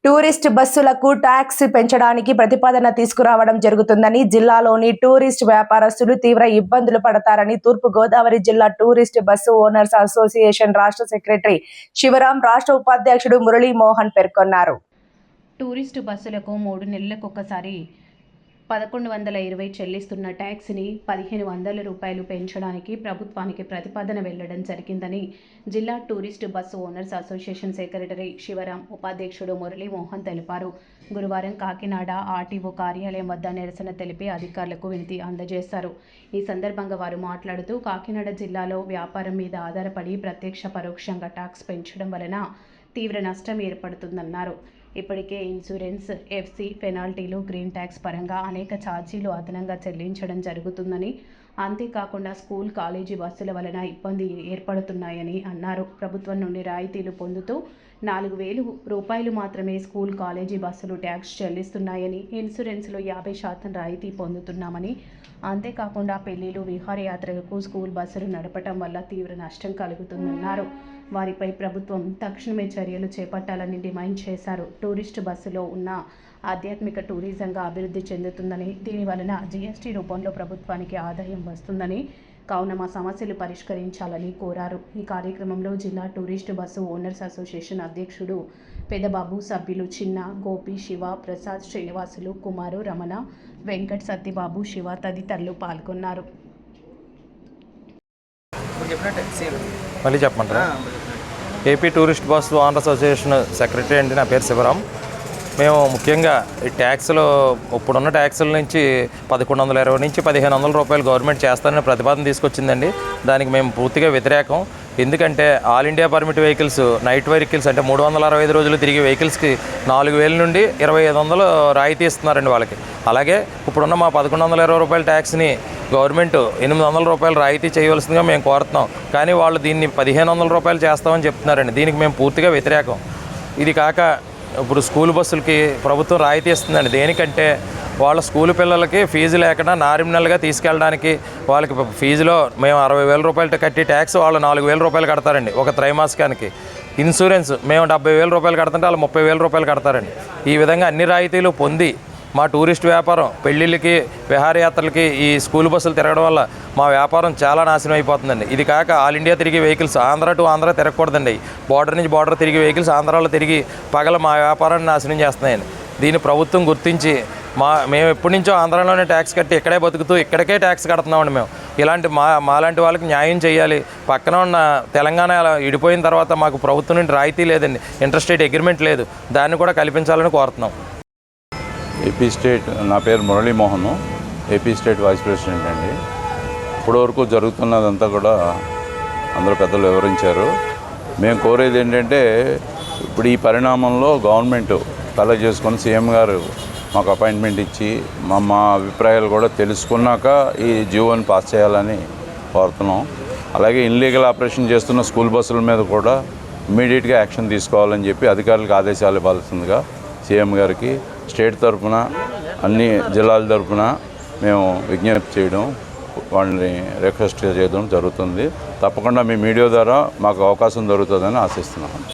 Tourist బస్సులకు tax పెంచడానికి ప్రతిపాదన తీసుకురావడం జరుగుతుందని, జిల్లాలోని టూరిస్ట్ వ్యాపారస్తులు తీవ్ర ఇబ్బందులు పడతారని తూర్పు గోదావరి జిల్లా టూరిస్ట్ బస్సు ఓనర్స్ అసోసియేషన్ రాష్ట్ర సెక్రటరీ శివరాం, రాష్ట్ర ఉపాధ్యక్షుడు మురళీ మోహన్ పేర్కొన్నారు. టూరిస్టు బస్సులకు 3 నెలలకొకసారి 1120 చెల్లిస్తున్న ట్యాక్స్ని 1500 రూపాయలు పెంచడానికి ప్రభుత్వానికి ప్రతిపాదన వెళ్లడం జరిగిందని జిల్లా tourist bus owners association secretary Sivaram, ఉపాధ్యక్షుడు మురళీ మోహన్ తెలిపారు. గురువారం కాకినాడ ఆర్టీఓ కార్యాలయం వద్ద నిరసన తెలిపి అధికారులకు వినతి అందజేశారు. ఈ సందర్భంగా వారు మాట్లాడుతూ, కాకినాడ జిల్లాలో వ్యాపారం మీద ఆధారపడి ప్రత్యక్ష పరోక్షంగా ట్యాక్స్ పెంచడం వలన తీవ్ర నష్టం ఏర్పడుతుందన్నారు. ఇప్పటికే ఇన్సూరెన్స్, ఎఫ్సి, పెనాల్టీలు, గ్రీన్ ట్యాక్స్ పరంగా అనేక ఛార్జీలు అదనంగా చెల్లించడం జరుగుతుందని, అంతేకాకుండా స్కూల్, కాలేజీ బస్సుల వలన ఇబ్బంది ఏర్పడుతున్నాయని అన్నారు. ప్రభుత్వం నుండి రాయితీలు పొందుతూ 4000 రూపాయలు మాత్రమే స్కూల్, కాలేజీ బస్సులు ట్యాక్స్ చెల్లిస్తున్నాయని, ఇన్సూరెన్స్లో 50% రాయితీ పొందుతున్నామని, అంతేకాకుండా పెళ్లిళ్లు, విహారయాత్రలకు స్కూల్ బస్సులు నడపటం వల్ల తీవ్ర నష్టం కలుగుతుందన్నారు. వారిపై ప్రభుత్వం తక్షణమే చర్యలు చేపట్టాలని డిమాండ్ చేశారు. టూరిస్టు బస్సులో ఉన్న ఆధ్యాత్మిక టూరిజంగా అభివృద్ధి చెందుతుందని, దీని వలన జీఎస్టీ రూపంలో ప్రభుత్వానికి ఆదాయం వస్తుందని, కావున మా సమస్యలు పరిష్కరించాలని కోరారు. ఈ కార్యక్రమంలో జిల్లా టూరిస్టు బస్సు ఓనర్స్ అసోసియేషన్ అధ్యక్షుడు పెదబాబు, సభ్యులు చిన్న, గోపి, శివ, ప్రసాద్, శ్రీనివాసులు, కుమారు, రమణ, వెంకట్, సత్యబాబు, శివ తదితరులు పాల్గొన్నారు. మళ్ళీ చెప్పమంటారా? AP tourist bus owners association secretary అండి. నా పేరు శివరాం. మేము ముఖ్యంగా ఈ ట్యాక్స్లు, ఇప్పుడున్న ట్యాక్సుల నుంచి 1120 నుంచి 1500 రూపాయలు గవర్నమెంట్ చేస్తానని ప్రతిపాదన తీసుకొచ్చిందండి. దానికి మేము పూర్తిగా వ్యతిరేకం. ఎందుకంటే all India permit vehicles, night vehicles అంటే 365 రోజులు తిరిగే వెహికల్స్కి 4000 నుండి 2500 రాయితీ ఇస్తున్నారండి వాళ్ళకి. అలాగే ఇప్పుడున్న మా 1120 రూపాయల ట్యాక్స్ని గవర్నమెంట్ 800 రూపాయలు రాయితీ చేయవలసిందిగా మేము కోరుతున్నాం. కానీ వాళ్ళు దీన్ని 1500 రూపాయలు చేస్తామని చెప్తున్నారండి. దీనికి మేము పూర్తిగా వ్యతిరేకం. ఇది కాక ఇప్పుడు స్కూల్ బస్సులకి ప్రభుత్వం రాయితీ ఇస్తుందండి. దేనికంటే వాళ్ళ స్కూల్ పిల్లలకి ఫీజు లేకుండా నార్మల్గా తీసుకెళ్ళడానికి, వాళ్ళకి ఫీజులో మేము 60,000 రూపాయలు కట్టి ట్యాక్స్ వాళ్ళు 4000 రూపాయలు కడతారండి ఒక త్రైమాసికానికి. ఇన్సూరెన్స్ మేము 70,000 రూపాయలు కడుతుంటే వాళ్ళు 30,000 రూపాయలు కడతారండి. ఈ విధంగా అన్ని రాయితీలు పొంది మా టూరిస్ట్ వ్యాపారం, పెళ్ళిళ్ళకి, విహారయాత్రలకి ఈ స్కూల్ బస్సులు తిరగడం వల్ల మా వ్యాపారం చాలా నాశనం అయిపోతుందండి. ఇది కాక ఆల్ ఇండియా తిరిగి వెహికల్స్ ఆంధ్ర టు ఆంధ్ర తిరగకూడదండి. బార్డర్ నుంచి బార్డర్ తిరిగి వెహికల్స్ ఆంధ్రాలో తిరిగి పగల మా వ్యాపారాన్ని నాశనం చేస్తున్నాయండి. దీన్ని ప్రభుత్వం గుర్తించి మేము ఎప్పటి నుంచో ఆంధ్రాలోనే ట్యాక్స్ కట్టి ఇక్కడే బతుకుతూ ఇక్కడికే ట్యాక్స్ కడుతున్నామండి. మేము ఇలాంటి మాలాంటి వాళ్ళకి న్యాయం చేయాలి. పక్కన ఉన్న తెలంగాణ విడిపోయిన తర్వాత మాకు ప్రభుత్వం నుండి రాయితీ లేదండి, ఇంటర్స్టేట్ అగ్రిమెంట్ లేదు. దాన్ని కూడా కల్పించాలని కోరుతున్నాం. ఏపీ స్టేట్, నా పేరు Murali Mohan, AP state vice president అండి. ఇప్పటివరకు జరుగుతున్నదంతా కూడా అందరూ పెద్దలు వివరించారు. మేము కోరేది ఏంటంటే, ఇప్పుడు ఈ పరిణామంలో గవర్నమెంట్ కలెక్ట్ చేసుకొని సీఎం గారు మాకు అపాయింట్మెంట్ ఇచ్చి మా అభిప్రాయాలు కూడా తెలుసుకున్నాక ఈ జీవోని పాస్ చేయాలని కోరుతున్నాం. అలాగే ఇన్లీగల్ ఆపరేషన్ చేస్తున్న స్కూల్ బస్సుల మీద కూడా ఇమ్మీడియట్గా యాక్షన్ తీసుకోవాలని చెప్పి అధికారులకు ఆదేశాలు ఇవ్వాల్సిందిగా సీఎం గారికి స్టేట్ తరఫున, అన్ని జిల్లాల తరఫున మేము విజ్ఞప్తి చేయడం, వాళ్ళని రిక్వెస్ట్ చేయడం జరుగుతుంది. తప్పకుండా మీ మీడియా ద్వారా మాకు అవకాశం దొరుకుతుందని ఆశిస్తున్నాం.